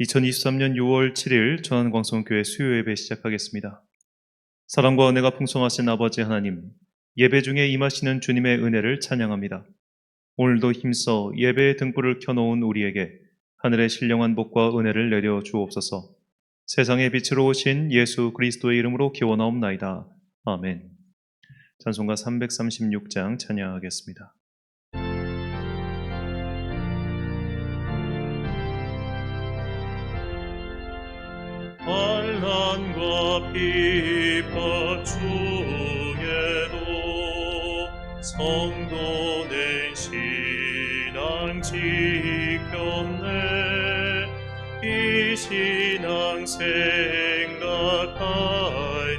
2023년 6월 7일 전환광성교회 수요 예배 시작하겠습니다. 사랑과 은혜가 풍성하신 아버지 하나님, 예배 중에 임하시는 주님의 은혜를 찬양합니다. 오늘도 힘써 예배의 등불을 켜놓은 우리에게 하늘의 신령한 복과 은혜를 내려 주옵소서. 세상의 빛으로 오신 예수 그리스도의 이름으로 기원하옵나이다. 아멘. 찬송가 336장 찬양하겠습니다. 환난과 비법 중에도 성도는 신앙 지켰네. 이 신앙 생각할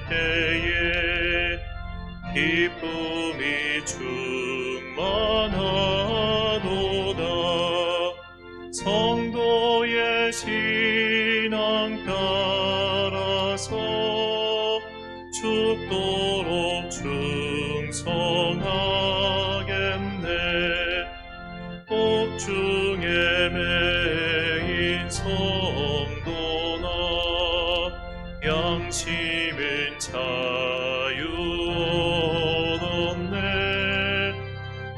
때에 기쁨이 충만하도다. 성도의 신앙 따라서 죽도록 충성하겠네. 복중에 매인 성도나 양심은 자유 얻었네.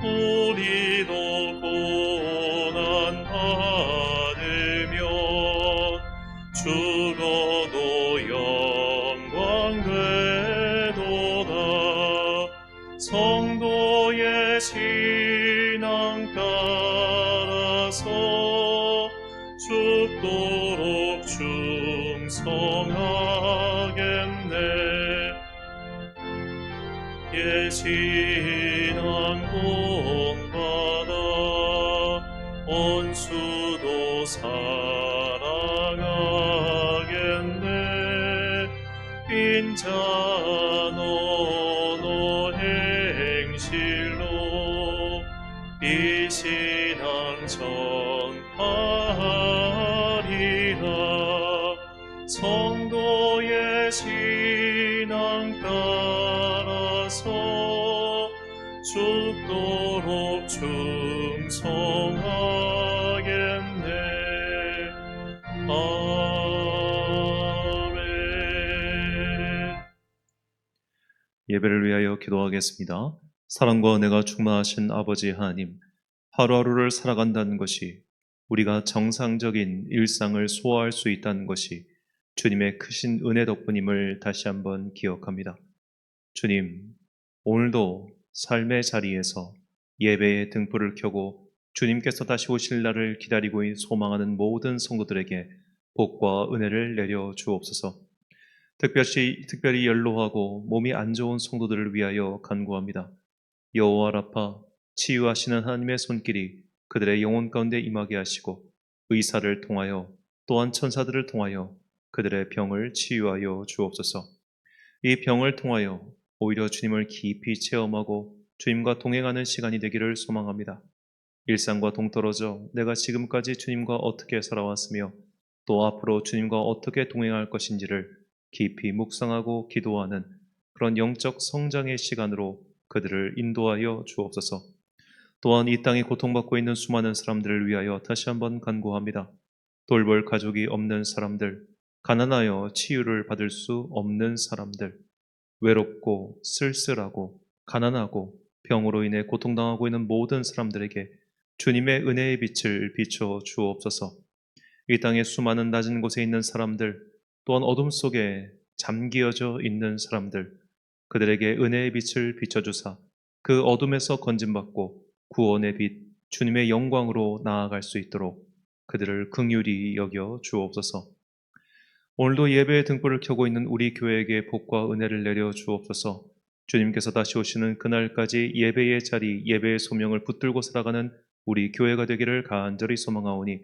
우리도 고난 받으며 죽어도 영광 되도다. 성도의 신앙 따라서 죽도록 충성하겠네. 예신앙 본받아 원수도 사랑하겠네. 빈자 너너 행실로 이 신앙 전하리라. 성도의 신앙 따라서 죽도록 충성하겠네. 아멘. 예배를 위하여 기도하겠습니다. 사랑과 은혜가 충만하신 아버지 하나님, 하루하루를 살아간다는 것이, 우리가 정상적인 일상을 소화할 수 있다는 것이 주님의 크신 은혜 덕분임을 다시 한번 기억합니다. 주님, 오늘도 삶의 자리에서 예배의 등불을 켜고 주님께서 다시 오실 날을 기다리고 소망하는 모든 성도들에게 복과 은혜를 내려 주옵소서. 특별히 연로하고 몸이 안 좋은 성도들을 위하여 간구합니다. 여호와 라파, 치유하시는 하나님의 손길이 그들의 영혼 가운데 임하게 하시고, 의사를 통하여 또한 천사들을 통하여 그들의 병을 치유하여 주옵소서. 이 병을 통하여 오히려 주님을 깊이 체험하고 주님과 동행하는 시간이 되기를 소망합니다. 일상과 동떨어져 내가 지금까지 주님과 어떻게 살아왔으며 또 앞으로 주님과 어떻게 동행할 것인지를 깊이 묵상하고 기도하는 그런 영적 성장의 시간으로 그들을 인도하여 주옵소서. 또한 이 땅에 고통받고 있는 수많은 사람들을 위하여 다시 한번 간구합니다. 돌볼 가족이 없는 사람들, 가난하여 치유를 받을 수 없는 사람들, 외롭고 쓸쓸하고 가난하고 병으로 인해 고통당하고 있는 모든 사람들에게 주님의 은혜의 빛을 비춰 주옵소서. 이 땅의 수많은 낮은 곳에 있는 사람들, 또한 어둠 속에 잠기어져 있는 사람들, 그들에게 은혜의 빛을 비춰주사 그 어둠에서 건짐받고 구원의 빛, 주님의 영광으로 나아갈 수 있도록 그들을 긍휼히 여겨 주옵소서. 오늘도 예배의 등불을 켜고 있는 우리 교회에게 복과 은혜를 내려 주옵소서. 주님께서 다시 오시는 그날까지 예배의 자리, 예배의 소명을 붙들고 살아가는 우리 교회가 되기를 간절히 소망하오니,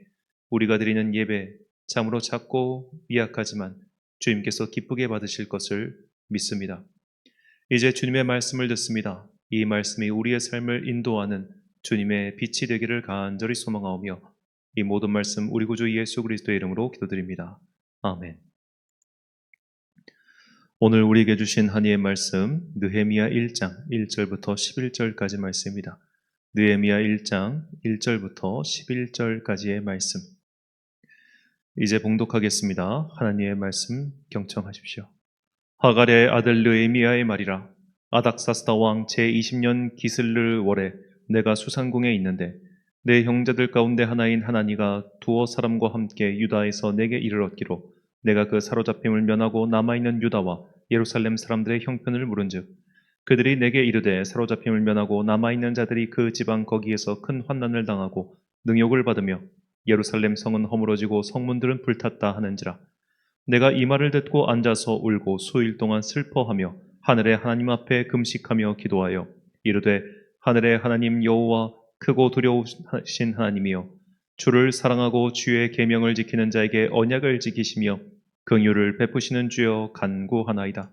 우리가 드리는 예배, 참으로 작고 미약하지만 주님께서 기쁘게 받으실 것을 믿습니다. 이제 주님의 말씀을 듣습니다. 이 말씀이 우리의 삶을 인도하는 주님의 빛이 되기를 간절히 소망하오며, 이 모든 말씀 우리 구주 예수 그리스도의 이름으로 기도드립니다. 아멘. 오늘 우리에게 주신 한이의 말씀, 느헤미야 1장 1절부터 11절까지 말씀입니다. 느헤미야 1장 1절부터 11절까지의 말씀. 이제 봉독하겠습니다. 하나님의 말씀 경청하십시오. 하갈의 아들 느헤미야의 말이라. 아닥사스다 왕 제20년 기슬르 월에 내가 수산궁에 있는데 내 형제들 가운데 하나인 하나니가 두어 사람과 함께 유다에서 내게 이르렀기로 내가 그 사로잡힘을 면하고 남아있는 유다와 예루살렘 사람들의 형편을 물은즉 그들이 내게 이르되 사로잡힘을 면하고 남아있는 자들이 그 지방 거기에서 큰 환난을 당하고 능욕을 받으며 예루살렘 성은 허물어지고 성문들은 불탔다 하는지라. 내가 이 말을 듣고 앉아서 울고 수일 동안 슬퍼하며 하늘의 하나님 앞에 금식하며 기도하여 이르되 하늘의 하나님 여호와 크고 두려우신 하나님이여 주를 사랑하고 주의 계명을 지키는 자에게 언약을 지키시며 긍휼을 베푸시는 주여 간구하나이다.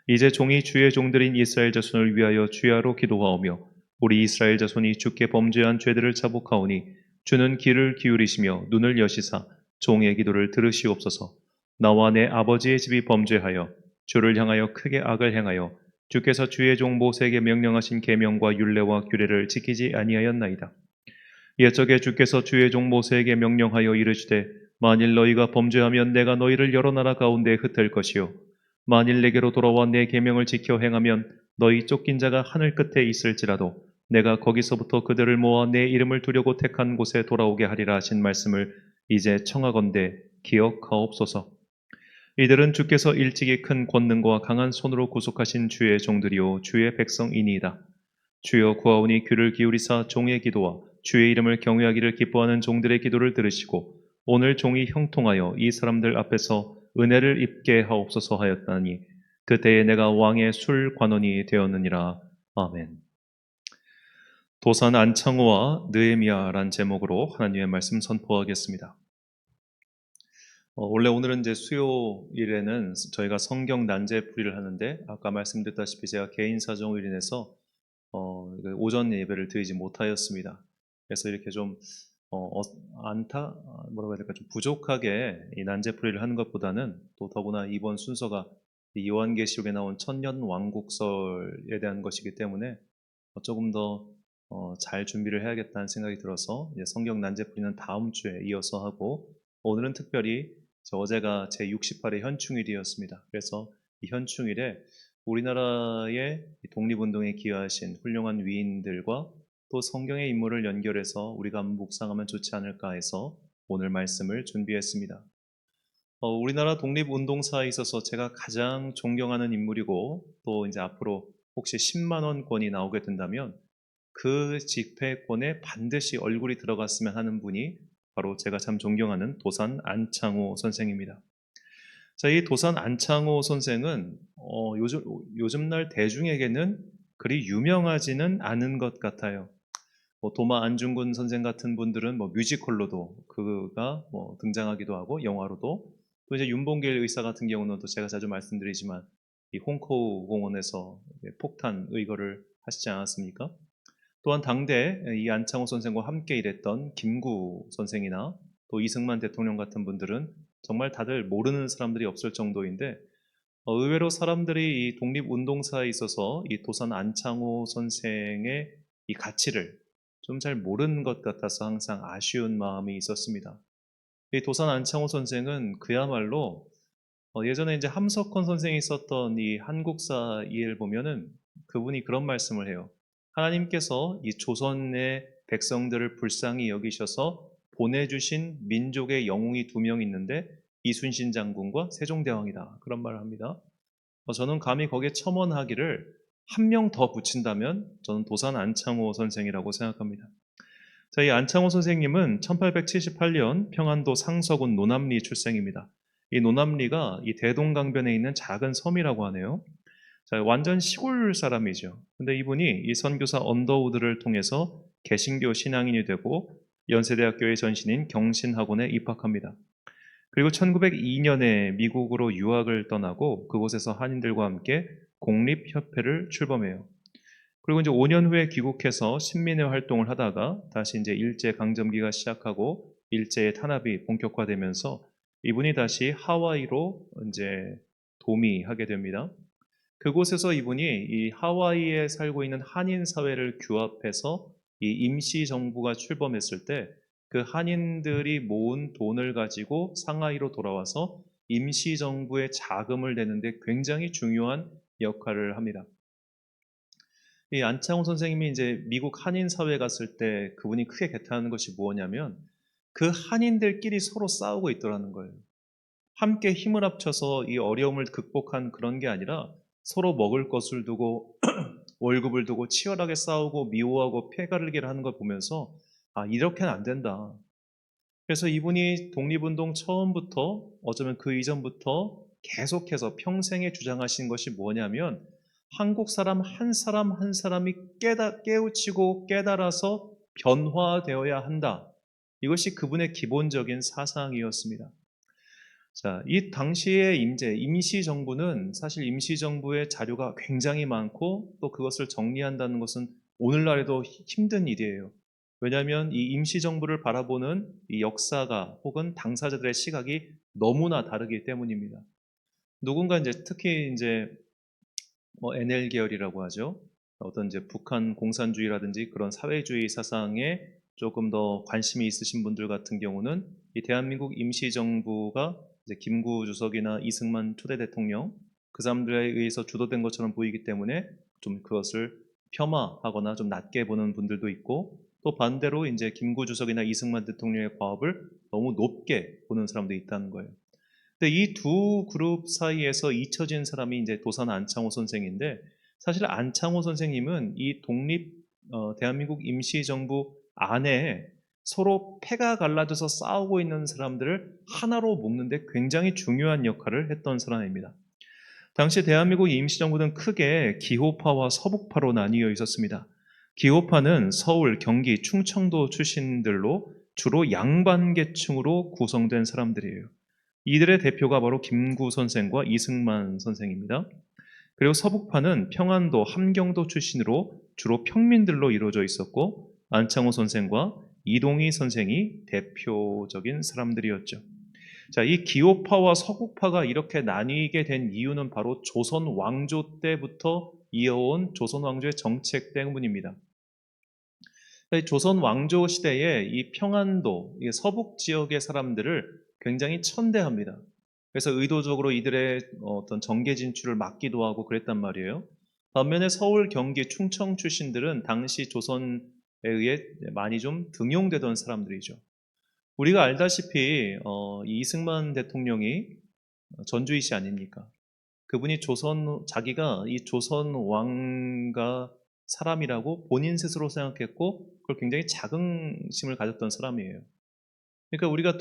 이제 종이 주의 종들인 이스라엘 자손을 위하여 주야로 기도하오며 우리 이스라엘 자손이 주께 범죄한 죄들을 자복하오니 주는 귀를 기울이시며 눈을 여시사 종의 기도를 들으시옵소서. 나와 내 아버지의 집이 범죄하여 주를 향하여 크게 악을 행하여 주께서 주의 종 모세에게 명령하신 계명과 율례와 규례를 지키지 아니하였나이다. 옛적에 주께서 주의 종 모세에게 명령하여 이르시되 만일 너희가 범죄하면 내가 너희를 여러 나라 가운데 흩을 것이요 만일 내게로 돌아와 내 계명을 지켜 행하면 너희 쫓긴 자가 하늘 끝에 있을지라도 내가 거기서부터 그들을 모아 내 이름을 두려고 택한 곳에 돌아오게 하리라 하신 말씀을 이제 청하건대 기억하옵소서. 이들은 주께서 일찍이 큰 권능과 강한 손으로 구속하신 주의 종들이요 주의 백성이니이다. 주여 구하오니 귀를 기울이사 종의 기도와 주의 이름을 경외하기를 기뻐하는 종들의 기도를 들으시고 오늘 종이 형통하여 이 사람들 앞에서 은혜를 입게 하옵소서 하였다니 그때에 내가 왕의 술 관원이 되었느니라. 아멘. 도산 안창호와 느헤미야란 제목으로 하나님의 말씀 선포하겠습니다. 원래 오늘은 이제 수요일에는 저희가 성경 난제풀이를 하는데 아까 말씀드렸다시피 제가 개인 사정으로 인해서 오전 예배를 드리지 못하였습니다. 그래서 이렇게 좀 뭐라고 해야 될까, 좀 부족하게 이 난제풀이를 하는 것보다는 또 더구나 이번 순서가 이 요한계시록에 나온 천년 왕국설에 대한 것이기 때문에 조금 더 잘 준비를 해야겠다는 생각이 들어서 이제 성경 난제풀이는 다음 주에 이어서 하고 오늘은 특별히 어제가 제 68회 현충일이었습니다. 그래서 이 현충일에 우리나라의 독립운동에 기여하신 훌륭한 위인들과 또 성경의 인물을 연결해서 우리가 한번 묵상하면 좋지 않을까 해서 오늘 말씀을 준비했습니다. 우리나라 독립운동사에 있어서 제가 가장 존경하는 인물이고 또 이제 앞으로 혹시 10만 원권이 나오게 된다면 그 집회권에 반드시 얼굴이 들어갔으면 하는 분이 바로 제가 참 존경하는 도산 안창호 선생입니다. 자, 이 도산 안창호 선생은 요즘날 대중에게는 그리 유명하지는 않은 것 같아요. 도마 안중근 선생 같은 분들은 뮤지컬로도 그가 등장하기도 하고 영화로도 또 이제 윤봉길 의사 같은 경우는 또 제가 자주 말씀드리지만 이 홍커우 공원에서 폭탄 의거를 하시지 않았습니까? 또한 당대 이 안창호 선생과 함께 일했던 김구 선생이나 또 이승만 대통령 같은 분들은 정말 다들 모르는 사람들이 없을 정도인데 의외로 사람들이 이 독립운동사에 있어서 이 도산 안창호 선생의 이 가치를 좀 잘 모르는 것 같아서 항상 아쉬운 마음이 있었습니다. 이 도산 안창호 선생은 그야말로 예전에 이제 함석헌 선생이 썼던 이 한국사 이해를 보면은 그분이 그런 말씀을 해요. 하나님께서 이 조선의 백성들을 불쌍히 여기셔서 보내주신 민족의 영웅이 두 명 있는데 이순신 장군과 세종대왕이다. 그런 말을 합니다. 저는 감히 거기에 첨언하기를 한 명 더 붙인다면 저는 도산 안창호 선생이라고 생각합니다. 자, 이 안창호 선생님은 1878년 평안도 상서군 노남리 출생입니다. 이 노남리가 이 대동강변에 있는 작은 섬이라고 하네요. 자, 완전 시골 사람이죠. 근데 이분이 이 선교사 언더우드를 통해서 개신교 신앙인이 되고 연세대학교의 전신인 경신학원에 입학합니다. 그리고 1902년에 미국으로 유학을 떠나고 그곳에서 한인들과 함께 공립협회를 출범해요. 그리고 이제 5년 후에 귀국해서 신민회 활동을 하다가 다시 이제 일제 강점기가 시작하고 일제의 탄압이 본격화되면서 이분이 다시 하와이로 이제 도미하게 됩니다. 그곳에서 이분이 이 하와이에 살고 있는 한인 사회를 규합해서 이 임시 정부가 출범했을 때 그 한인들이 모은 돈을 가지고 상하이로 돌아와서 임시정부에 자금을 내는데 굉장히 중요한 역할을 합니다. 이 안창호 선생님이 이제 미국 한인 사회에 갔을 때 그분이 크게 개탄하는 것이 뭐냐면 그 한인들끼리 서로 싸우고 있더라는 거예요. 함께 힘을 합쳐서 이 어려움을 극복한 그런 게 아니라 서로 먹을 것을 두고 월급을 두고 치열하게 싸우고 미워하고 폐가르기를 하는 걸 보면서 아, 이렇게는 안 된다. 그래서 이분이 독립운동 처음부터 어쩌면 그 이전부터 계속해서 평생에 주장하신 것이 뭐냐면 한국 사람 한 사람이 깨우치고 깨달아서 변화되어야 한다. 이것이 그분의 기본적인 사상이었습니다. 자, 이 당시의 임시정부는 사실 임시정부의 자료가 굉장히 많고 또 그것을 정리한다는 것은 오늘날에도 힘든 일이에요. 왜냐하면 이 임시정부를 바라보는 이 역사가 혹은 당사자들의 시각이 너무나 다르기 때문입니다. 누군가 이제 특히 이제 뭐 NL 계열이라고 하죠. 어떤 이제 북한 공산주의라든지 그런 사회주의 사상에 조금 더 관심이 있으신 분들 같은 경우는 이 대한민국 임시정부가 이제 김구 주석이나 이승만 초대 대통령 그 사람들에 의해서 주도된 것처럼 보이기 때문에 좀 그것을 폄하하거나 좀 낮게 보는 분들도 있고 또 반대로 이제 김구 주석이나 이승만 대통령의 과업을 너무 높게 보는 사람도 있다는 거예요. 근데 이 두 그룹 사이에서 잊혀진 사람이 이제 도산 안창호 선생인데 사실 안창호 선생님은 이 대한민국 임시정부 안에 서로 패가 갈라져서 싸우고 있는 사람들을 하나로 묶는데 굉장히 중요한 역할을 했던 사람입니다. 당시 대한민국 임시정부는 크게 기호파와 서북파로 나뉘어 있었습니다. 기호파는 서울, 경기, 충청도 출신들로 주로 양반계층으로 구성된 사람들이에요. 이들의 대표가 바로 김구 선생과 이승만 선생입니다. 그리고 서북파는 평안도, 함경도 출신으로 주로 평민들로 이루어져 있었고 안창호 선생과 이동희 선생이 대표적인 사람들이었죠. 자, 이 기호파와 서구파가 이렇게 나뉘게 된 이유는 바로 조선 왕조 때부터 이어온 조선 왕조의 정책 때문입니다. 조선 왕조 시대에 이 평안도, 서북 지역의 사람들을 굉장히 천대합니다. 그래서 의도적으로 이들의 어떤 정계 진출을 막기도 하고 그랬단 말이에요. 반면에 서울, 경기, 충청 출신들은 당시 조선에 의해 많이 좀 등용되던 사람들이죠. 우리가 알다시피 이 이승만 대통령이 전주이시 아닙니까? 그분이 자기가 이 조선 왕가 사람이라고 본인 스스로 생각했고, 그걸 굉장히 자긍심을 가졌던 사람이에요. 그러니까 우리가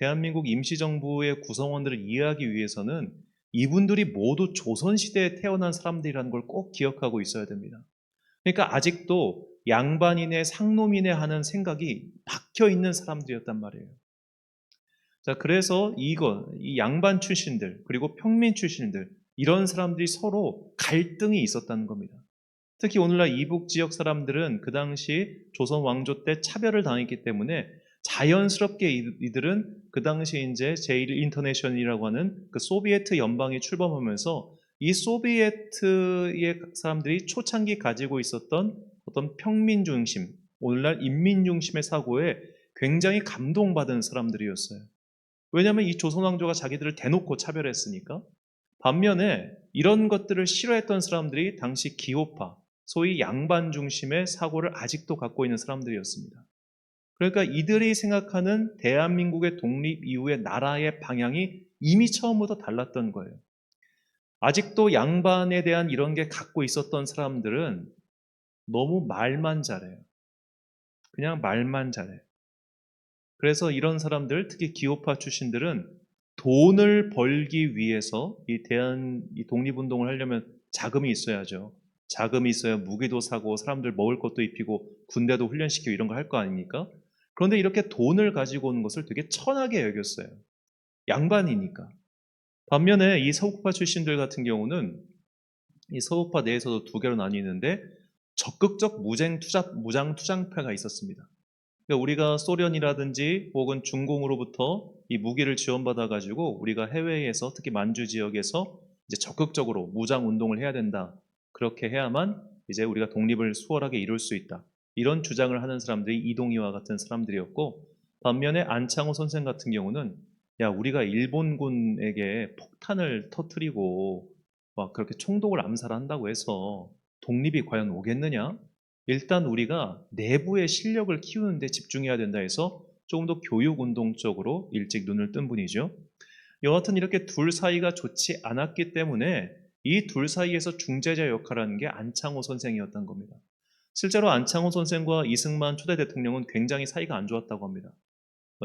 대한민국 임시정부의 구성원들을 이해하기 위해서는 이분들이 모두 조선시대에 태어난 사람들이라는 걸 꼭 기억하고 있어야 됩니다. 그러니까 아직도 양반이네 상놈이네 하는 생각이 박혀 있는 사람들이었단 말이에요. 자, 그래서 이 양반 출신들, 그리고 평민 출신들, 이런 사람들이 서로 갈등이 있었다는 겁니다. 특히 오늘날 이북 지역 사람들은 그 당시 조선 왕조 때 차별을 당했기 때문에 자연스럽게 이들은 그 당시 이제 제1인터내셔널이라고 하는 그 소비에트 연방이 출범하면서 이 소비에트의 사람들이 초창기 가지고 있었던 어떤 평민 중심, 오늘날 인민 중심의 사고에 굉장히 감동받은 사람들이었어요. 왜냐하면 이 조선 왕조가 자기들을 대놓고 차별했으니까. 반면에 이런 것들을 싫어했던 사람들이 당시 기호파, 소위 양반 중심의 사고를 아직도 갖고 있는 사람들이었습니다. 그러니까 이들이 생각하는 대한민국의 독립 이후의 나라의 방향이 이미 처음부터 달랐던 거예요. 아직도 양반에 대한 이런 게 갖고 있었던 사람들은 너무 말만 잘해요. 그냥 말만 잘해요. 그래서 이런 사람들, 특히 기호파 출신들은 돈을 벌기 위해서 이 독립운동을 하려면 자금이 있어야죠. 자금이 있어야 무기도 사고 사람들 먹을 것도 입히고 군대도 훈련시키고 이런 거 할 거 아닙니까? 그런데 이렇게 돈을 가지고 오는 것을 되게 천하게 여겼어요. 양반이니까. 반면에 이 서구파 출신들 같은 경우는 이 서구파 내에서도 두 개로 나뉘는데 적극적 무장 투쟁파가 있었습니다. 그러니까 우리가 소련이라든지 혹은 중공으로부터 이 무기를 지원받아 가지고 우리가 해외에서 특히 만주 지역에서 이제 적극적으로 무장 운동을 해야 된다. 그렇게 해야만 이제 우리가 독립을 수월하게 이룰 수 있다. 이런 주장을 하는 사람들이 이동희와 같은 사람들이었고, 반면에 안창호 선생 같은 경우는 야, 우리가 일본군에게 폭탄을 터뜨리고 막 그렇게 총독을 암살한다고 해서 독립이 과연 오겠느냐? 일단 우리가 내부의 실력을 키우는 데 집중해야 된다 해서 조금 더 교육운동 쪽으로 일찍 눈을 뜬 분이죠. 여하튼 이렇게 둘 사이가 좋지 않았기 때문에 이 둘 사이에서 중재자 역할을 하는 게 안창호 선생이었던 겁니다. 실제로 안창호 선생과 이승만 초대 대통령은 굉장히 사이가 안 좋았다고 합니다.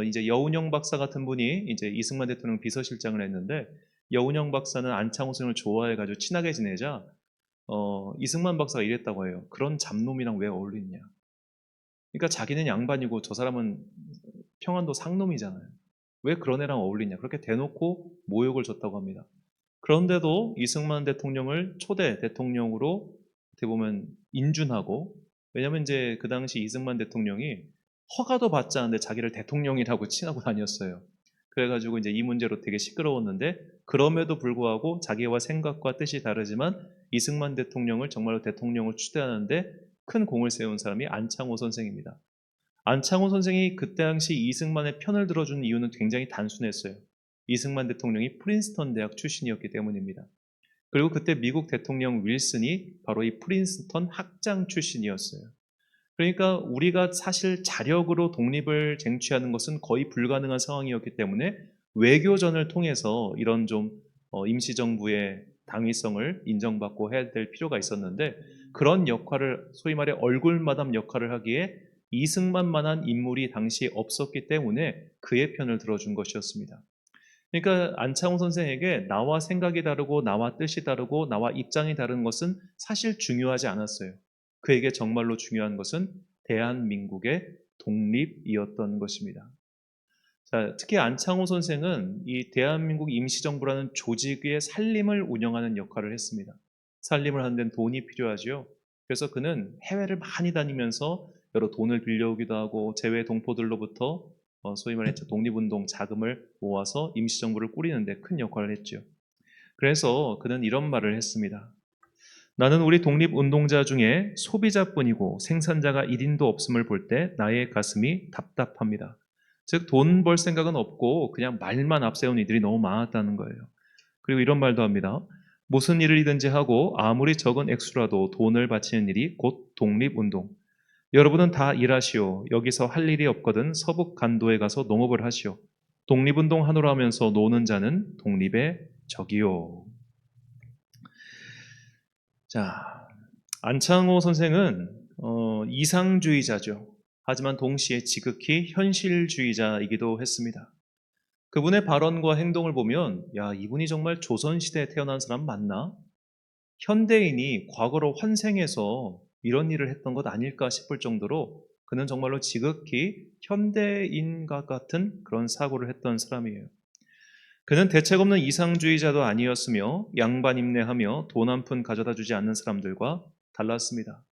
이제 여운형 박사 같은 분이 이제 이승만 대통령 비서실장을 했는데, 여운형 박사는 안창호 선생을 좋아해가지고 친하게 지내자 이승만 박사가 이랬다고 해요. 그런 잡놈이랑 왜 어울리냐. 그러니까 자기는 양반이고 저 사람은 평안도 상놈이잖아요. 왜 그런 애랑 어울리냐. 그렇게 대놓고 모욕을 줬다고 합니다. 그런데도 이승만 대통령을 초대 대통령으로 어떻게 보면 인준하고, 왜냐면 이제 그 당시 이승만 대통령이 허가도 받지 않는데 자기를 대통령이라고 칭하고 다녔어요. 그래가지고 이제 이 문제로 되게 시끄러웠는데, 그럼에도 불구하고 자기와 생각과 뜻이 다르지만 이승만 대통령을 정말로 대통령을 추대하는데 큰 공을 세운 사람이 안창호 선생입니다. 안창호 선생이 그때 당시 이승만의 편을 들어준 이유는 굉장히 단순했어요. 이승만 대통령이 프린스턴 대학 출신이었기 때문입니다. 그리고 그때 미국 대통령 윌슨이 바로 이 프린스턴 학장 출신이었어요. 그러니까 우리가 사실 자력으로 독립을 쟁취하는 것은 거의 불가능한 상황이었기 때문에 외교전을 통해서 이런 좀 임시정부의 당위성을 인정받고 해야 될 필요가 있었는데, 그런 역할을 소위 말해 얼굴마담 역할을 하기에 이승만만한 인물이 당시 없었기 때문에 그의 편을 들어준 것이었습니다. 그러니까 안창호 선생에게 나와 생각이 다르고 나와 뜻이 다르고 나와 입장이 다른 것은 사실 중요하지 않았어요. 그에게 정말로 중요한 것은 대한민국의 독립이었던 것입니다. 자, 특히 안창호 선생은 이 대한민국 임시정부라는 조직의 살림을 운영하는 역할을 했습니다. 살림을 하는 데는 돈이 필요하죠. 그래서 그는 해외를 많이 다니면서 여러 돈을 빌려오기도 하고 재외 동포들로부터 소위 말해서 독립운동 자금을 모아서 임시정부를 꾸리는 데 큰 역할을 했죠. 그래서 그는 이런 말을 했습니다. 나는 우리 독립운동자 중에 소비자뿐이고 생산자가 1인도 없음을 볼 때 나의 가슴이 답답합니다. 즉, 돈 벌 생각은 없고 그냥 말만 앞세운 이들이 너무 많았다는 거예요. 그리고 이런 말도 합니다. 무슨 일이든지 하고 아무리 적은 액수라도 돈을 바치는 일이 곧 독립운동. 여러분은 다 일하시오. 여기서 할 일이 없거든 서북 간도에 가서 농업을 하시오. 독립운동 하노라 하면서 노는 자는 독립의 적이요. 자, 안창호 선생은 이상주의자죠. 하지만 동시에 지극히 현실주의자이기도 했습니다. 그분의 발언과 행동을 보면 야, 이분이 정말 조선시대에 태어난 사람 맞나? 현대인이 과거로 환생해서 이런 일을 했던 것 아닐까 싶을 정도로 그는 정말로 지극히 현대인과 같은 그런 사고를 했던 사람이에요. 그는 대책 없는 이상주의자도 아니었으며 양반 임내하며 돈 한 푼 가져다 주지 않는 사람들과 달랐습니다.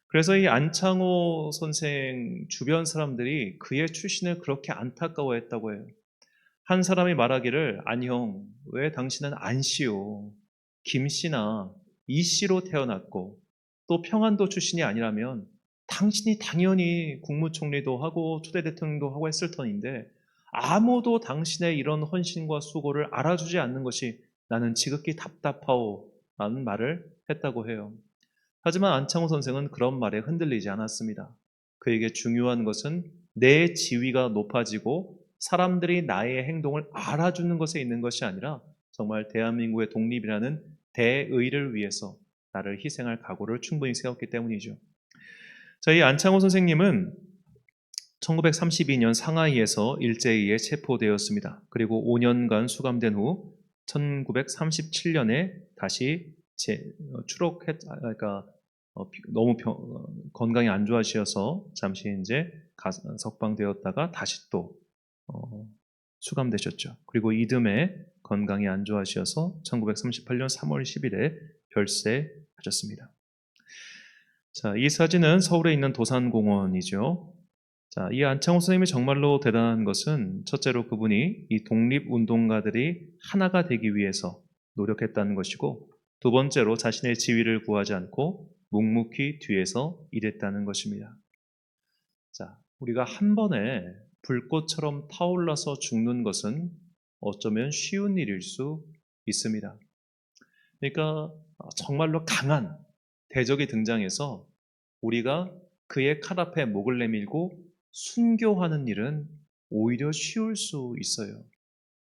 그래서 이 안창호 선생 주변 사람들이 그의 출신을 그렇게 안타까워했다고 해요. 한 사람이 말하기를 아니 형, 왜 당신은 안씨요? 김씨나 이씨로 태어났고 또 평안도 출신이 아니라면 당신이 당연히 국무총리도 하고 초대 대통령도 하고 했을 터인데 아무도 당신의 이런 헌신과 수고를 알아주지 않는 것이 나는 지극히 답답하오 라는 말을 했다고 해요. 하지만 안창호 선생은 그런 말에 흔들리지 않았습니다. 그에게 중요한 것은 내 지위가 높아지고 사람들이 나의 행동을 알아주는 것에 있는 것이 아니라 정말 대한민국의 독립이라는 대의를 위해서 나를 희생할 각오를 충분히 세웠기 때문이죠. 자, 이 안창호 선생님은 1932년 상하이에서 일제에 체포되었습니다. 그리고 5년간 수감된 후 1937년에 다시 그러니까 너무 건강이 안 좋아지셔서 잠시 이제 석방되었다가 다시 또 수감되셨죠. 그리고 이듬해 건강이 안 좋아지셔서 1938년 3월 10일에 별세하셨습니다. 자, 이 사진은 서울에 있는 도산공원이죠. 자, 이 안창호 선생님이 정말로 대단한 것은 첫째로 그분이 이 독립운동가들이 하나가 되기 위해서 노력했다는 것이고, 두 번째로 자신의 지위를 구하지 않고 묵묵히 뒤에서 일했다는 것입니다. 자, 우리가 한 번에 불꽃처럼 타올라서 죽는 것은 어쩌면 쉬운 일일 수 있습니다. 그러니까 정말로 강한 대적이 등장해서 우리가 그의 칼 앞에 목을 내밀고 순교하는 일은 오히려 쉬울 수 있어요.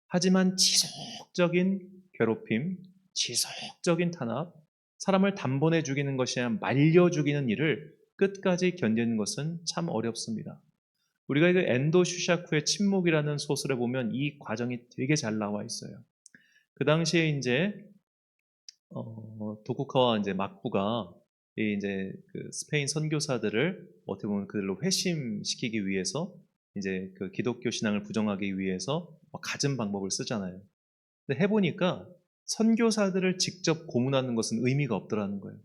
하지만 지속적인 괴롭힘, 지속적인 탄압, 사람을 단번에 죽이는 것이 아니라 말려 죽이는 일을 끝까지 견디는 것은 참 어렵습니다. 우리가 그 엔도 슈샤쿠의 침묵이라는 소설에 보면 이 과정이 되게 잘 나와 있어요. 그 당시에 이제 도쿠카와 이제 막부가 이제 그 스페인 선교사들을 어떻게 보면 그들로 회심시키기 위해서 이제 그 기독교 신앙을 부정하기 위해서 갖은 방법을 쓰잖아요. 근데 해보니까 선교사들을 직접 고문하는 것은 의미가 없더라는 거예요.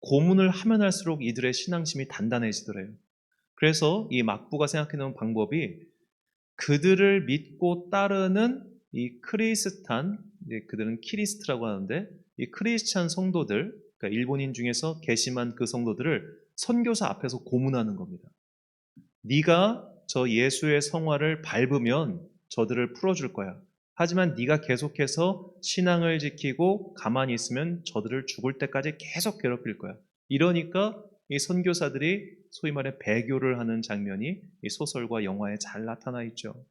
고문을 하면 할수록 이들의 신앙심이 단단해지더래요. 그래서 이 막부가 생각해 놓은 방법이 그들을 믿고 따르는 이 크리스탄, 그들은 키리스트라고 하는데 이 크리스찬 성도들, 그러니까 일본인 중에서 개심한 그 성도들을 선교사 앞에서 고문하는 겁니다. 네가 저 예수의 성화를 밟으면 저들을 풀어줄 거야. 하지만 네가 계속해서 신앙을 지키고 가만히 있으면 저들을 죽을 때까지 계속 괴롭힐 거야. 이러니까 이 선교사들이 소위 말해 배교를 하는 장면이 이 소설과 영화에 잘 나타나 있죠.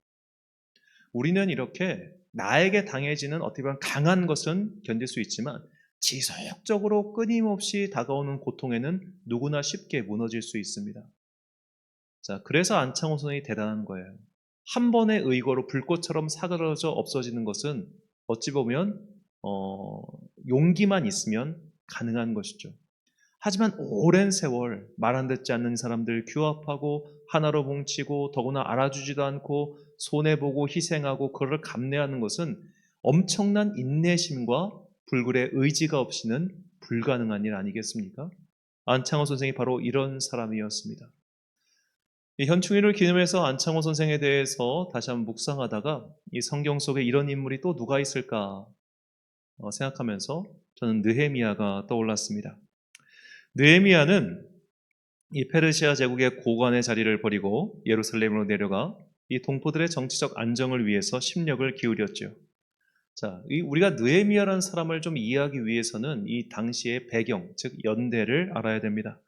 우리는 이렇게 나에게 당해지는 어떻게 보면 강한 것은 견딜 수 있지만 지속적으로 끊임없이 다가오는 고통에는 누구나 쉽게 무너질 수 있습니다. 자, 그래서 안창호 선생이 대단한 거예요. 한 번의 의거로 불꽃처럼 사그러져 없어지는 것은 어찌 보면 용기만 있으면 가능한 것이죠. 하지만 오랜 세월 말 안 듣지 않는 사람들 규합하고 하나로 뭉치고 더구나 알아주지도 않고 손해보고 희생하고 그를 감내하는 것은 엄청난 인내심과 불굴의 의지가 없이는 불가능한 일 아니겠습니까? 안창호 선생이 바로 이런 사람이었습니다. 이 현충일을 기념해서 안창호 선생에 대해서 다시 한번 묵상하다가 이 성경 속에 이런 인물이 또 누가 있을까 생각하면서 저는 느헤미야가 떠올랐습니다. 느헤미야는 이 페르시아 제국의 고관의 자리를 버리고 예루살렘으로 내려가 이 동포들의 정치적 안정을 위해서 심력을 기울였죠. 자, 우리가 느헤미야라는 사람을 좀 이해하기 위해서는 이 당시의 배경, 즉 연대를 알아야 됩니다.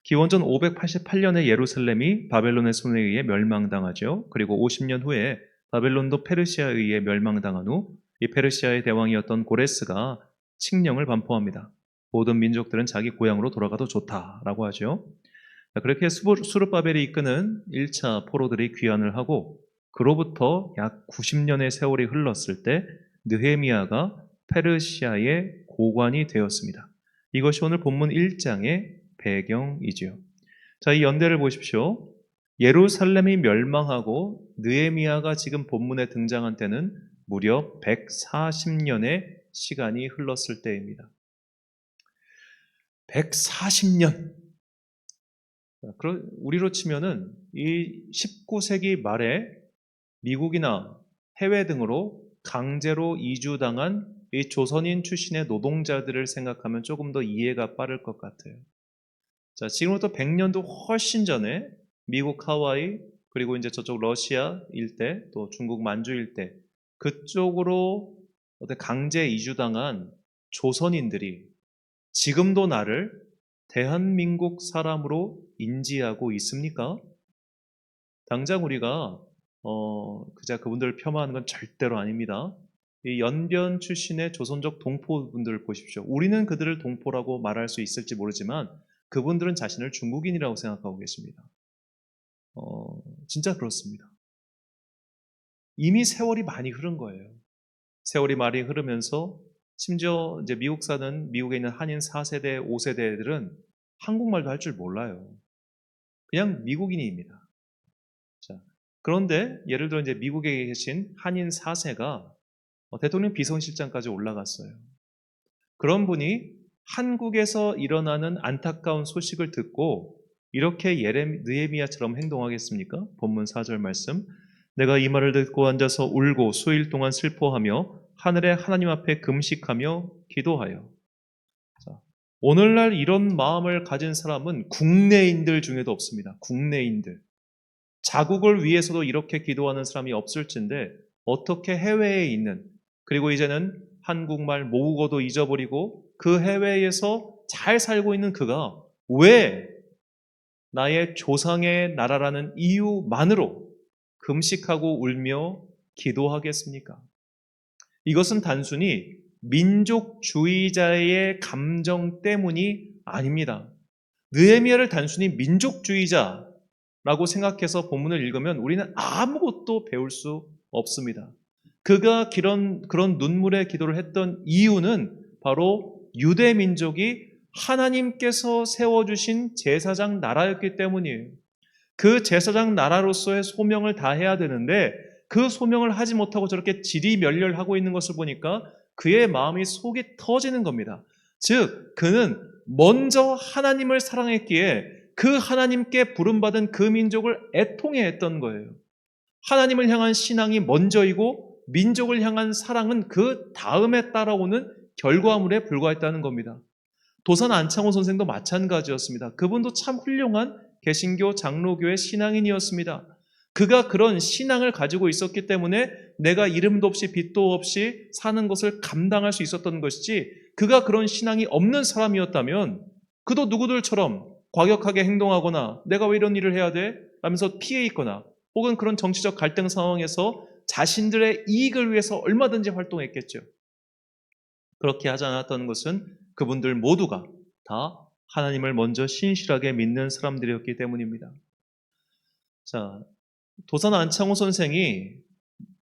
기원전 588년에 예루살렘이 바벨론의 손에 의해 멸망당하죠. 그리고 50년 후에 바벨론도 페르시아에 의해 멸망당한 후 이 페르시아의 대왕이었던 고레스가 칙령을 반포합니다. 모든 민족들은 자기 고향으로 돌아가도 좋다라고 하죠. 그렇게 수르바벨이 이끄는 1차 포로들이 귀환을 하고 그로부터 약 90년의 세월이 흘렀을 때 느헤미야가 페르시아의 고관이 되었습니다. 이것이 오늘 본문 1장의 배경이지요. 자, 이 연대를 보십시오. 예루살렘이 멸망하고 느헤미야가 지금 본문에 등장한 때는 무려 140년의 시간이 흘렀을 때입니다. 140년. 우리로 치면은 이 19세기 말에 미국이나 해외 등으로 강제로 이주당한 이 조선인 출신의 노동자들을 생각하면 조금 더 이해가 빠를 것 같아요. 자, 지금부터 100년도 훨씬 전에 미국 하와이 그리고 이제 저쪽 러시아 일대 또 중국 만주 일대 그쪽으로 강제 이주당한 조선인들이 지금도 나를 대한민국 사람으로 인지하고 있습니까? 당장 우리가 그분들을 폄하하는 건 절대로 아닙니다. 이 연변 출신의 조선족 동포분들을 보십시오. 우리는 그들을 동포라고 말할 수 있을지 모르지만 그분들은 자신을 중국인이라고 생각하고 계십니다. 진짜 그렇습니다. 이미 세월이 많이 흐른 거예요. 세월이 많이 흐르면서 심지어 이제 미국 사는 미국에 있는 한인 4세대, 5세대들은 한국말도 할 줄 몰라요. 그냥 미국인입니다. 자, 그런데 예를 들어 이제 미국에 계신 한인 4세가 대통령 비서실장까지 올라갔어요. 그런 분이 한국에서 일어나는 안타까운 소식을 듣고 이렇게 느헤미야처럼 행동하겠습니까? 본문 4절 말씀. 내가 이 말을 듣고 앉아서 울고 수일 동안 슬퍼하며 하늘의 하나님 앞에 금식하며 기도하여. 자, 오늘날 이런 마음을 가진 사람은 국내인들 중에도 없습니다. 국내인들. 자국을 위해서도 이렇게 기도하는 사람이 없을진데 어떻게 해외에 있는, 그리고 이제는 한국말 모국어도 잊어버리고 그 해외에서 잘 살고 있는 그가 왜 나의 조상의 나라라는 이유만으로 금식하고 울며 기도하겠습니까? 이것은 단순히 민족주의자의 감정 때문이 아닙니다. 느헤미야를 단순히 민족주의자라고 생각해서 본문을 읽으면 우리는 아무것도 배울 수 없습니다. 그가 그런 눈물의 기도를 했던 이유는 바로 유대 민족이 하나님께서 세워주신 제사장 나라였기 때문이에요. 그 제사장 나라로서의 소명을 다해야 되는데 그 소명을 하지 못하고 저렇게 지리멸렬하고 있는 것을 보니까 그의 마음이 속이 터지는 겁니다. 즉 그는 먼저 하나님을 사랑했기에 그 하나님께 부름받은 그 민족을 애통해했던 거예요. 하나님을 향한 신앙이 먼저이고 민족을 향한 사랑은 그 다음에 따라오는 결과물에 불과했다는 겁니다. 도산 안창호 선생도 마찬가지였습니다. 그분도 참 훌륭한 개신교 장로교의 신앙인이었습니다. 그가 그런 신앙을 가지고 있었기 때문에 내가 이름도 없이 빚도 없이 사는 것을 감당할 수 있었던 것이지, 그가 그런 신앙이 없는 사람이었다면 그도 누구들처럼 과격하게 행동하거나 내가 왜 이런 일을 해야 돼? 라면서 피해 있거나 혹은 그런 정치적 갈등 상황에서 자신들의 이익을 위해서 얼마든지 활동했겠죠. 그렇게 하지 않았던 것은 그분들 모두가 다 하나님을 먼저 신실하게 믿는 사람들이었기 때문입니다. 자, 도산 안창호 선생이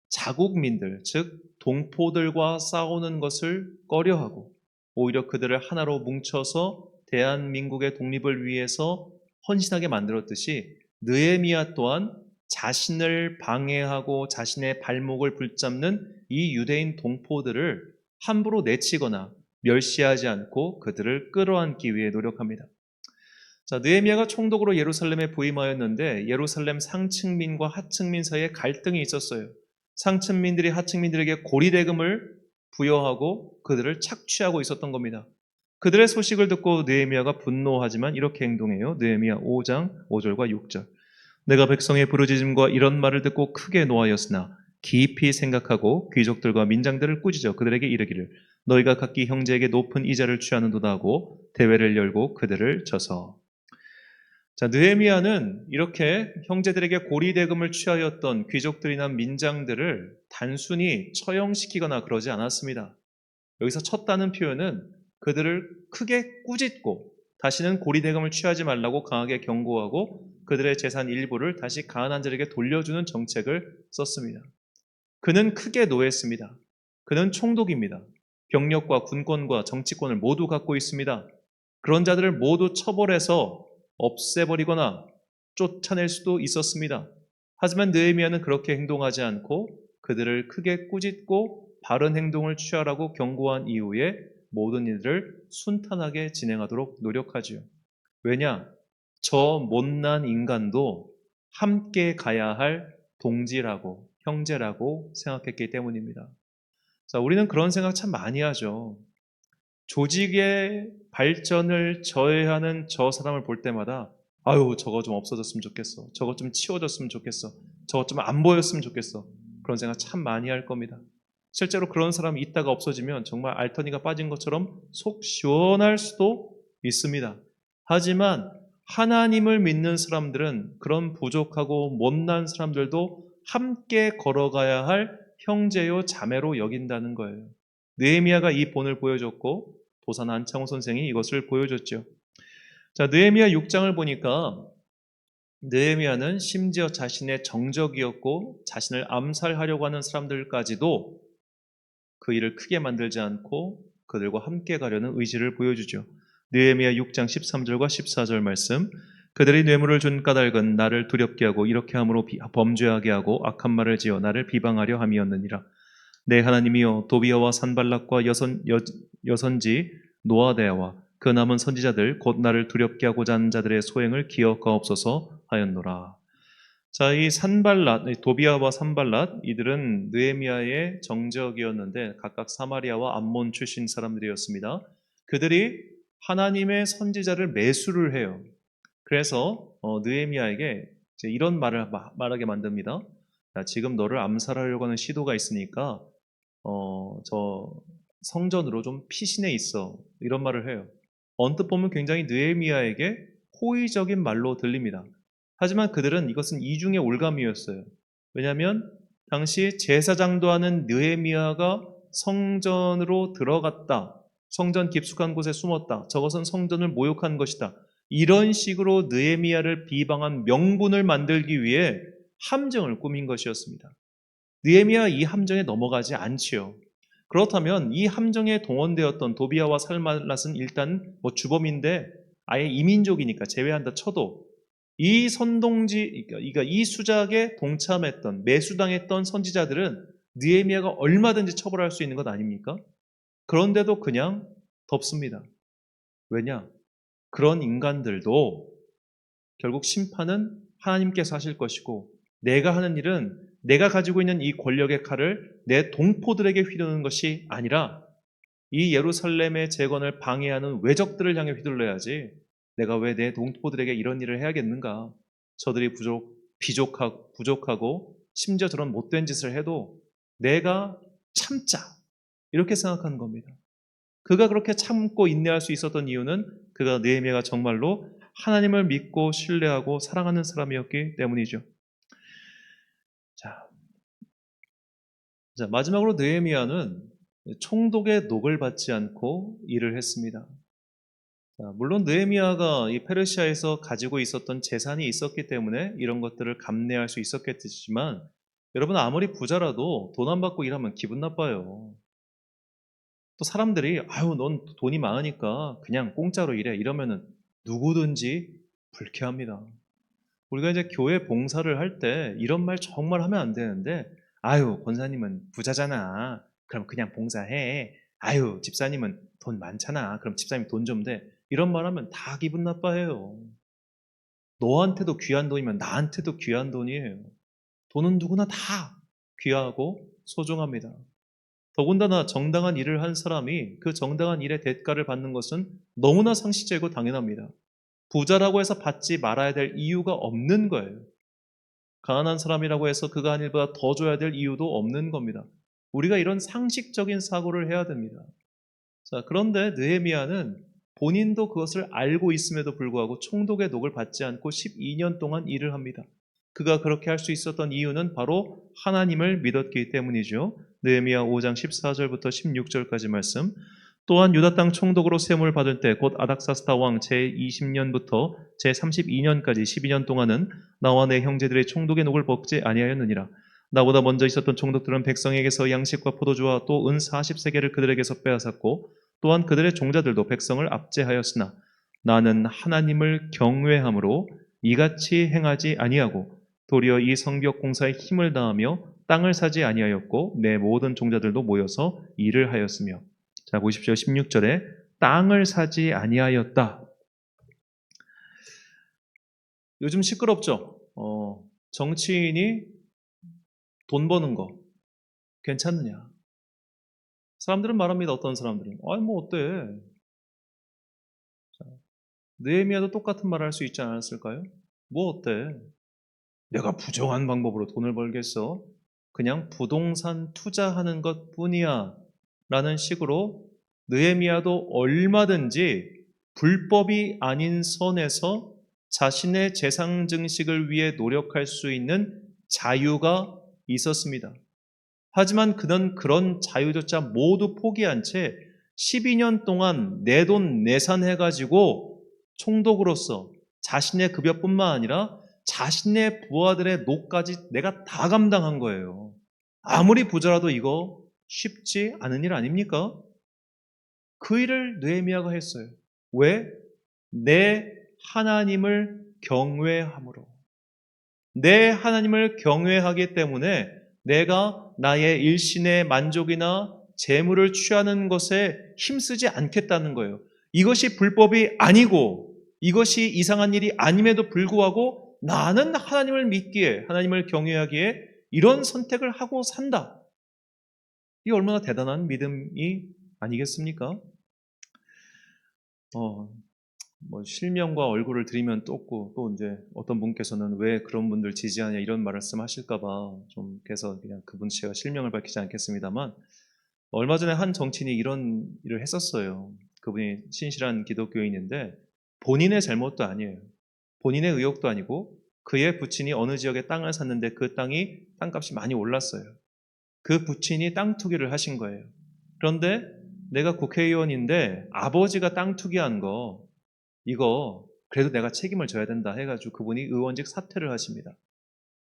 자국민들, 즉 동포들과 싸우는 것을 꺼려하고 오히려 그들을 하나로 뭉쳐서 대한민국의 독립을 위해서 헌신하게 만들었듯이 느헤미야 또한 자신을 방해하고 자신의 발목을 붙잡는 이 유대인 동포들을 함부로 내치거나 멸시하지 않고 그들을 끌어안기 위해 노력합니다. 자, 느헤미야가 총독으로 예루살렘에 부임하였는데 예루살렘 상층민과 하층민 사이에 갈등이 있었어요. 상층민들이 하층민들에게 고리대금을 부여하고 그들을 착취하고 있었던 겁니다. 그들의 소식을 듣고 느헤미야가 분노하지만 이렇게 행동해요. 느헤미야 5장 5절과 6절. 내가 백성의 부르짖음과 이런 말을 듣고 크게 노하였으나 깊이 생각하고 귀족들과 민장들을 꾸짖어 그들에게 이르기를 너희가 각기 형제에게 높은 이자를 취하는도다 하고 대회를 열고 그들을 쳐서. 자, 느헤미야는 이렇게 형제들에게 고리대금을 취하였던 귀족들이나 민장들을 단순히 처형시키거나 그러지 않았습니다. 여기서 쳤다는 표현은 그들을 크게 꾸짖고 다시는 고리대금을 취하지 말라고 강하게 경고하고 그들의 재산 일부를 다시 가난한 자에게 돌려주는 정책을 썼습니다. 그는 크게 노했습니다. 그는 총독입니다. 병력과 군권과 정치권을 모두 갖고 있습니다. 그런 자들을 모두 처벌해서 없애버리거나 쫓아낼 수도 있었습니다. 하지만 느헤미야는 그렇게 행동하지 않고 그들을 크게 꾸짖고 바른 행동을 취하라고 경고한 이후에 모든 일들을 순탄하게 진행하도록 노력하지요. 왜냐? 저 못난 인간도 함께 가야 할 동지라고, 형제라고 생각했기 때문입니다. 자, 우리는 그런 생각 참 많이 하죠. 조직의 발전을 저해하는 저 사람을 볼 때마다 아유, 저거 좀 없어졌으면 좋겠어. 저거 좀 치워졌으면 좋겠어. 저거 좀 안 보였으면 좋겠어. 그런 생각 참 많이 할 겁니다. 실제로 그런 사람이 있다가 없어지면 정말 알터니가 빠진 것처럼 속 시원할 수도 있습니다. 하지만 하나님을 믿는 사람들은 그런 부족하고 못난 사람들도 함께 걸어가야 할 형제요 자매로 여긴다는 거예요. 느헤미야가 이 본을 보여줬고 도산 안창호 선생이 이것을 보여줬죠. 자, 느헤미야 6장을 보니까 느헤미야는 심지어 자신의 정적이었고 자신을 암살하려고 하는 사람들까지도 그 일을 크게 만들지 않고 그들과 함께 가려는 의지를 보여주죠. 느헤미야 6장 13절과 14절 말씀. 그들이 뇌물을 준 까닭은 나를 두렵게 하고 이렇게 함으로 범죄하게 하고 악한 말을 지어 나를 비방하려 함이었느니라. 내 하나님이여 도비아와 산발락과 여선지 노아데아와 그 남은 선지자들 곧 나를 두렵게 하고자 하는 자들의 소행을 기억하옵소서 하였노라. 자, 이 산발랏, 도비아와 산발랏 이들은 느헤미야의 정적이었는데 각각 사마리아와 암몬 출신 사람들이었습니다. 그들이 하나님의 선지자를 매수를 해요. 그래서 느헤미야에게 이제 이런 말을 말하게 만듭니다. 야, 지금 너를 암살하려고 하는 시도가 있으니까 저 성전으로 좀 피신해 있어. 이런 말을 해요. 언뜻 보면 굉장히 느헤미야에게 호의적인 말로 들립니다. 하지만 그들은 이것은 이중의 올감이었어요. 왜냐하면 당시 제사장도 하는 느헤미야가 성전으로 들어갔다. 성전 깊숙한 곳에 숨었다. 저것은 성전을 모욕한 것이다. 이런 식으로 느헤미야를 비방한 명분을 만들기 위해 함정을 꾸민 것이었습니다. 느헤미야 이 함정에 넘어가지 않지요. 그렇다면 이 함정에 동원되었던 도비아와 살맛은 일단 주범인데 아예 이민족이니까 제외한다 쳐도 이 선동지, 그러니까 이 수작에 동참했던 매수당했던 선지자들은 느헤미야가 얼마든지 처벌할 수 있는 것 아닙니까? 그런데도 그냥 덮습니다. 왜냐? 그런 인간들도 결국 심판은 하나님께서 하실 것이고 내가 하는 일은 내가 가지고 있는 이 권력의 칼을 내 동포들에게 휘두르는 것이 아니라 이 예루살렘의 재건을 방해하는 외적들을 향해 휘둘러야지 내가 왜 내 동포들에게 이런 일을 해야겠는가. 저들이 부족하고 심지어 저런 못된 짓을 해도 내가 참자. 이렇게 생각하는 겁니다. 그가 그렇게 참고 인내할 수 있었던 이유는 그가 느헤미야가 정말로 하나님을 믿고 신뢰하고 사랑하는 사람이었기 때문이죠. 자, 마지막으로 느헤미야는 총독의 녹을 받지 않고 일을 했습니다. 자, 물론 느헤미야가 이 페르시아에서 가지고 있었던 재산이 있었기 때문에 이런 것들을 감내할 수 있었겠지만 여러분 아무리 부자라도 돈 안 받고 일하면 기분 나빠요. 또 사람들이 아유 넌 돈이 많으니까 그냥 공짜로 일해 이러면은 누구든지 불쾌합니다. 우리가 이제 교회 봉사를 할 때 이런 말 정말 하면 안 되는데 아유 권사님은 부자잖아. 그럼 그냥 봉사해. 아유 집사님은 돈 많잖아. 그럼 집사님 돈 좀 돼. 이런 말 하면 다 기분 나빠해요. 너한테도 귀한 돈이면 나한테도 귀한 돈이에요. 돈은 누구나 다 귀하고 소중합니다. 더군다나 정당한 일을 한 사람이 그 정당한 일의 대가를 받는 것은 너무나 상식적이고 당연합니다. 부자라고 해서 받지 말아야 될 이유가 없는 거예요. 가난한 사람이라고 해서 그가 한 일보다 더 줘야 될 이유도 없는 겁니다. 우리가 이런 상식적인 사고를 해야 됩니다. 자, 그런데 느헤미야는 본인도 그것을 알고 있음에도 불구하고 총독의 녹을 받지 않고 12년 동안 일을 합니다. 그가 그렇게 할 수 있었던 이유는 바로 하나님을 믿었기 때문이죠. 느헤미야 5장 14절부터 16절까지 말씀. 또한 유다 땅 총독으로 세움을 받을 때 곧 아닥사스다 왕 제20년부터 제32년까지 12년 동안은 나와 내 형제들의 총독의 녹을 벗지 아니하였느니라. 나보다 먼저 있었던 총독들은 백성에게서 양식과 포도주와 또 은 40세겔을 그들에게서 빼앗았고 또한 그들의 종자들도 백성을 압제하였으나 나는 하나님을 경외함으로 이같이 행하지 아니하고 도리어 이 성벽 공사에 힘을 다하며 땅을 사지 아니하였고 내 모든 종자들도 모여서 일을 하였으며. 자, 보십시오. 16절에 땅을 사지 아니하였다. 요즘 시끄럽죠? 정치인이 돈 버는 거 괜찮느냐? 사람들은 말합니다. 어떤 사람들은 아니 뭐 어때? 느헤미야도 똑같은 말을 할 수 있지 않았을까요? 뭐 어때? 내가 부정한 방법으로 돈을 벌겠어? 그냥 부동산 투자하는 것뿐이야. 라는 식으로 느헤미야도 얼마든지 불법이 아닌 선에서 자신의 재산 증식을 위해 노력할 수 있는 자유가 있었습니다. 하지만 그는 그런 자유조차 모두 포기한 채 12년 동안 내돈 내산해가지고 총독으로서 자신의 급여뿐만 아니라 자신의 부하들의 노까지 내가 다 감당한 거예요. 아무리 부자라도 이거 쉽지 않은 일 아닙니까? 그 일을 느헤미야가 했어요. 왜? 내 하나님을 경외함으로. 내 하나님을 경외하기 때문에 내가 나의 일신의 만족이나 재물을 취하는 것에 힘쓰지 않겠다는 거예요. 이것이 불법이 아니고 이것이 이상한 일이 아님에도 불구하고 나는 하나님을 믿기에 하나님을 경외하기에 이런 선택을 하고 산다. 이게 얼마나 대단한 믿음이 아니겠습니까? 실명과 얼굴을 드리면 또 이제 어떤 분께서는 왜 그런 분들 지지하냐 이런 말씀 하실까봐 좀 그래서 그냥 그분 제가 실명을 밝히지 않겠습니다만 얼마 전에 한 정치인이 이런 일을 했었어요. 그분이 신실한 기독교인인데 본인의 잘못도 아니에요. 본인의 의혹도 아니고 그의 부친이 어느 지역에 땅을 샀는데 그 땅이 땅값이 많이 올랐어요. 그 부친이 땅 투기를 하신 거예요. 그런데 내가 국회의원인데 아버지가 땅 투기한 거 이거 그래도 내가 책임을 져야 된다 해가지고 그분이 의원직 사퇴를 하십니다.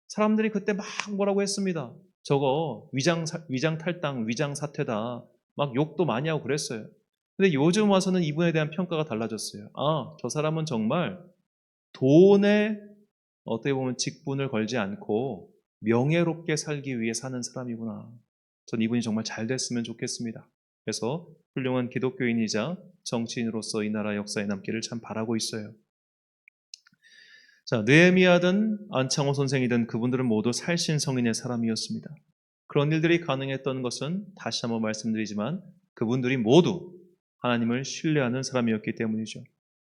사람들이 그때 막 뭐라고 했습니다. 저거 위장 탈당, 위장 사퇴다. 막 욕도 많이 하고 그랬어요. 근데 요즘 와서는 이분에 대한 평가가 달라졌어요. 아, 저 사람은 정말 돈에 어떻게 보면 직분을 걸지 않고 명예롭게 살기 위해 사는 사람이구나. 전 이분이 정말 잘 됐으면 좋겠습니다. 그래서 훌륭한 기독교인이자 정치인으로서 이 나라 역사에 남기를 참 바라고 있어요. 자, 느헤미야든 안창호 선생이든 그분들은 모두 살신성인의 사람이었습니다. 그런 일들이 가능했던 것은 다시 한번 말씀드리지만 그분들이 모두 하나님을 신뢰하는 사람이었기 때문이죠.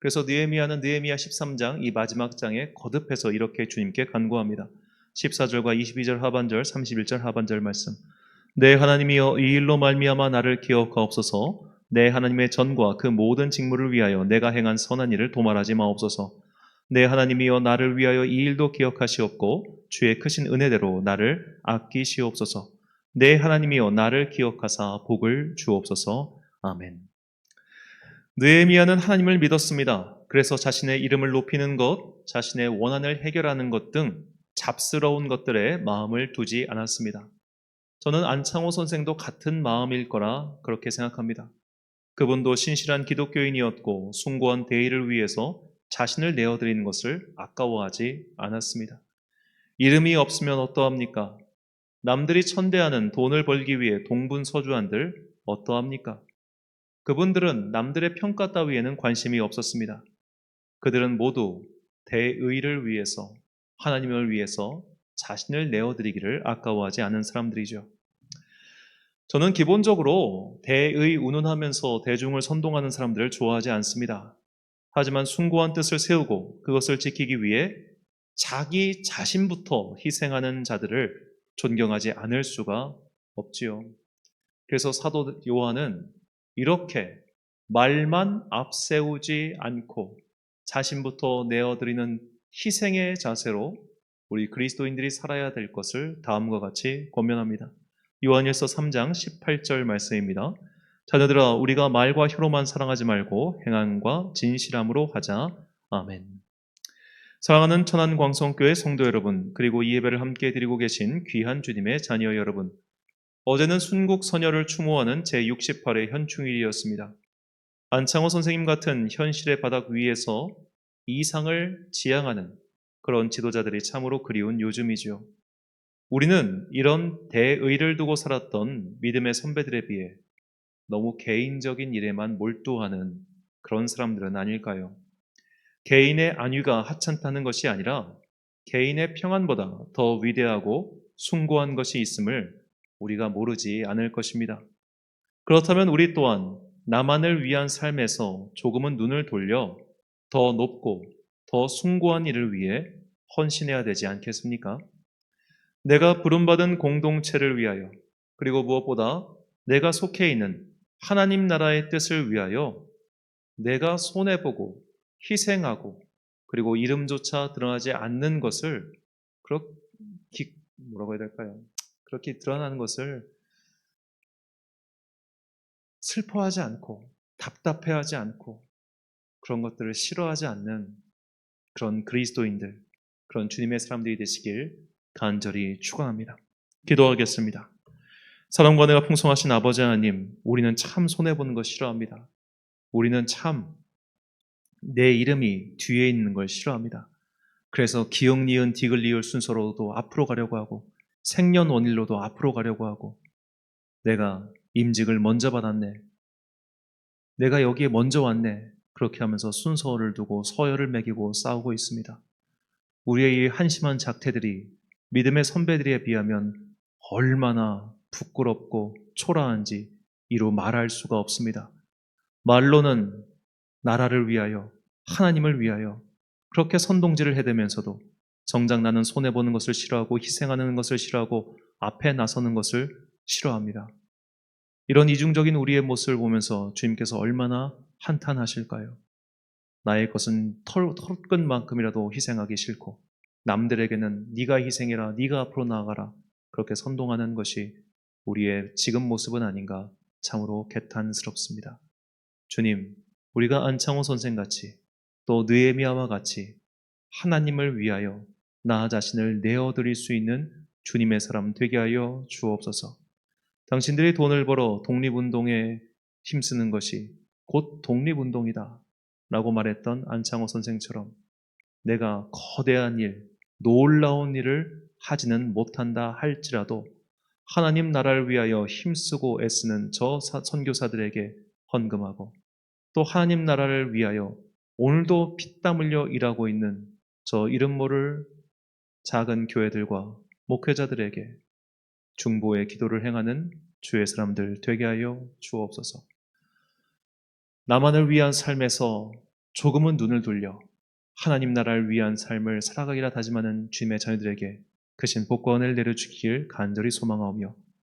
그래서 느헤미야는 느헤미야 13장 이 마지막 장에 거듭해서 이렇게 주님께 간구합니다. 14절과 22절 하반절, 31절 하반절 말씀. 내 하나님이여 이 일로 말미암아 나를 기억하옵소서. 내 하나님의 전과 그 모든 직무를 위하여 내가 행한 선한 일을 도말하지 마옵소서. 내 하나님이여 나를 위하여 이 일도 기억하시옵고 주의 크신 은혜대로 나를 아끼시옵소서. 내 하나님이여 나를 기억하사 복을 주옵소서. 아멘. 느헤미야는 하나님을 믿었습니다. 그래서 자신의 이름을 높이는 것, 자신의 원한을 해결하는 것 등 잡스러운 것들에 마음을 두지 않았습니다. 저는 안창호 선생도 같은 마음일 거라 그렇게 생각합니다. 그분도 신실한 기독교인이었고 숭고한 대의를 위해서 자신을 내어드리는 것을 아까워하지 않았습니다. 이름이 없으면 어떠합니까? 남들이 천대하는 돈을 벌기 위해 동분서주한들 어떠합니까? 그분들은 남들의 평가 따위에는 관심이 없었습니다. 그들은 모두 대의를 위해서, 하나님을 위해서 자신을 내어드리기를 아까워하지 않은 사람들이죠. 저는 기본적으로 대의운운하면서 대중을 선동하는 사람들을 좋아하지 않습니다. 하지만 숭고한 뜻을 세우고 그것을 지키기 위해 자기 자신부터 희생하는 자들을 존경하지 않을 수가 없지요. 그래서 사도 요한은 이렇게 말만 앞세우지 않고 자신부터 내어드리는 희생의 자세로 우리 그리스도인들이 살아야 될 것을 다음과 같이 권면합니다. 요한일서 3장 18절 말씀입니다. 자녀들아 우리가 말과 혀로만 사랑하지 말고 행함과 진실함으로 하자. 아멘. 사랑하는 천안광성교회 성도 여러분, 그리고 이 예배를 함께 드리고 계신 귀한 주님의 자녀 여러분, 어제는 순국 선열을 추모하는 제68회 현충일이었습니다. 안창호 선생님 같은 현실의 바닥 위에서 이상을 지향하는 그런 지도자들이 참으로 그리운 요즘이죠. 우리는 이런 대의를 두고 살았던 믿음의 선배들에 비해 너무 개인적인 일에만 몰두하는 그런 사람들은 아닐까요? 개인의 안위가 하찮다는 것이 아니라 개인의 평안보다 더 위대하고 숭고한 것이 있음을 우리가 모르지 않을 것입니다. 그렇다면 우리 또한 나만을 위한 삶에서 조금은 눈을 돌려 더 높고 더 숭고한 일을 위해 헌신해야 되지 않겠습니까? 내가 부름받은 공동체를 위하여 그리고 무엇보다 내가 속해 있는 하나님 나라의 뜻을 위하여 내가 손해보고 희생하고 그리고 이름조차 드러나지 않는 것을 그렇게 뭐라고 해야 될까요? 그렇게 드러나는 것을 슬퍼하지 않고 답답해하지 않고 그런 것들을 싫어하지 않는 그런 그리스도인들, 그런 주님의 사람들이 되시길 간절히 축원합니다. 기도하겠습니다. 사랑과 은혜가 풍성하신 아버지 하나님, 우리는 참 손해보는 거 싫어합니다. 우리는 참 내 이름이 뒤에 있는 걸 싫어합니다. 그래서 기억, 니은, 디귿, 리을 순서로도 앞으로 가려고 하고 생년원일로도 앞으로 가려고 하고 내가 임직을 먼저 받았네. 내가 여기에 먼저 왔네. 그렇게 하면서 순서를 두고 서열을 매기고 싸우고 있습니다. 우리의 이 한심한 작태들이 믿음의 선배들에 비하면 얼마나 부끄럽고 초라한지 이루 말할 수가 없습니다. 말로는 나라를 위하여, 하나님을 위하여 그렇게 선동질을 해대면서도 정작 나는 손해보는 것을 싫어하고 희생하는 것을 싫어하고 앞에 나서는 것을 싫어합니다. 이런 이중적인 우리의 모습을 보면서 주님께서 얼마나 한탄하실까요? 나의 것은 털끝만큼이라도 희생하기 싫고 남들에게는 네가 희생해라, 네가 앞으로 나아가라 그렇게 선동하는 것이 우리의 지금 모습은 아닌가 참으로 개탄스럽습니다. 주님, 우리가 안창호 선생같이 또 느헤미야와 같이 하나님을 위하여 나 자신을 내어드릴 수 있는 주님의 사람 되게 하여 주옵소서. 당신들이 돈을 벌어 독립운동에 힘쓰는 것이 곧 독립운동이다 라고 말했던 안창호 선생처럼 내가 거대한 일, 놀라운 일을 하지는 못한다 할지라도 하나님 나라를 위하여 힘쓰고 애쓰는 저 선교사들에게 헌금하고 또 하나님 나라를 위하여 오늘도 피땀 흘려 일하고 있는 저 이름 모를 작은 교회들과 목회자들에게 중보의 기도를 행하는 주의 사람들 되게 하여 주옵소서. 나만을 위한 삶에서 조금은 눈을 돌려 하나님 나라를 위한 삶을 살아가기라 다짐하는 주님의 자녀들에게 크신 복권을 내려주길 간절히 소망하오며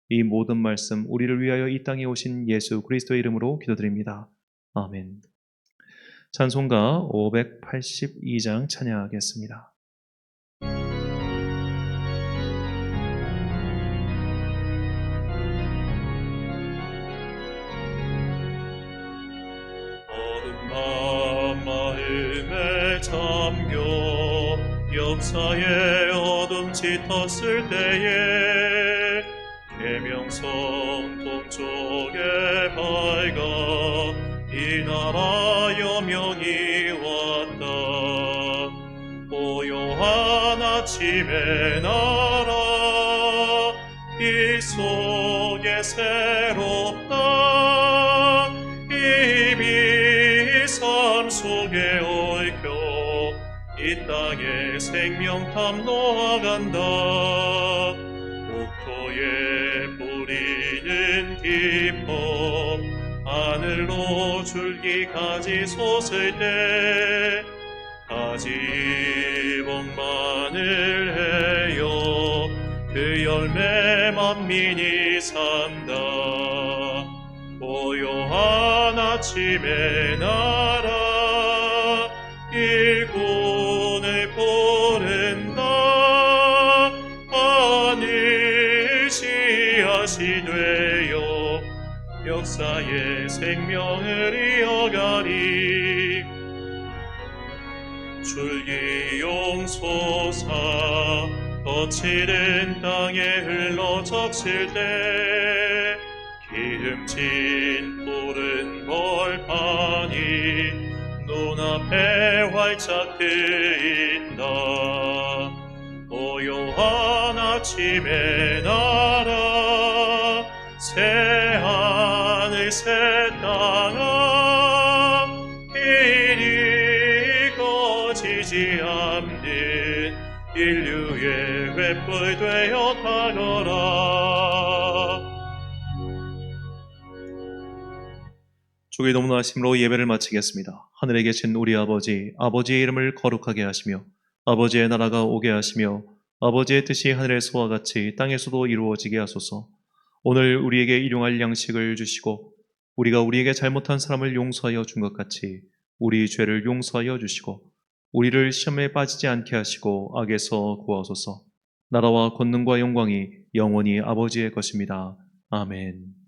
이 모든 말씀 우리를 위하여 이 땅에 오신 예수 그리스도의 이름으로 기도드립니다. 아멘. 찬송가 582장 찬양하겠습니다. 마음에 잠겨 역사의 어둠 짙었을 때에 계명성 동쪽에 밝아 이 나라 여명이 왔다. 고요한 아침의 나라 이 속에 새롭다. 이미 삶 속에 얽혀 이 땅에 생명탐 놓아간다. 옥토에 뿌리는 기쁨 하늘로 줄기까지 솟을 때 가지 복만을 해요 그 열매 만민이 산다. 고요한 아침의 나라 일꾼을 고른다. 하늘 씨앗이 되어 역사의 생명을 이어가리. 줄기 용솟아 거칠은 땅에 흘러 적실 때 기름진 푸른 벌판이 눈앞에 활짝 트인다. 고요한 아침의 나라 새 하늘 새 땅아 이리 거지지 않는 인류의 횃불 되어 타거라. 주의 너무나심으로 예배를 마치겠습니다. 하늘에 계신 우리 아버지, 아버지의 이름을 거룩하게 하시며 아버지의 나라가 오게 하시며 아버지의 뜻이 하늘에서와 같이 땅에서도 이루어지게 하소서. 오늘 우리에게 일용할 양식을 주시고 우리가 우리에게 잘못한 사람을 용서하여 준 것 같이 우리 죄를 용서하여 주시고 우리를 시험에 빠지지 않게 하시고 악에서 구하소서. 나라와 권능과 영광이 영원히 아버지의 것입니다. 아멘.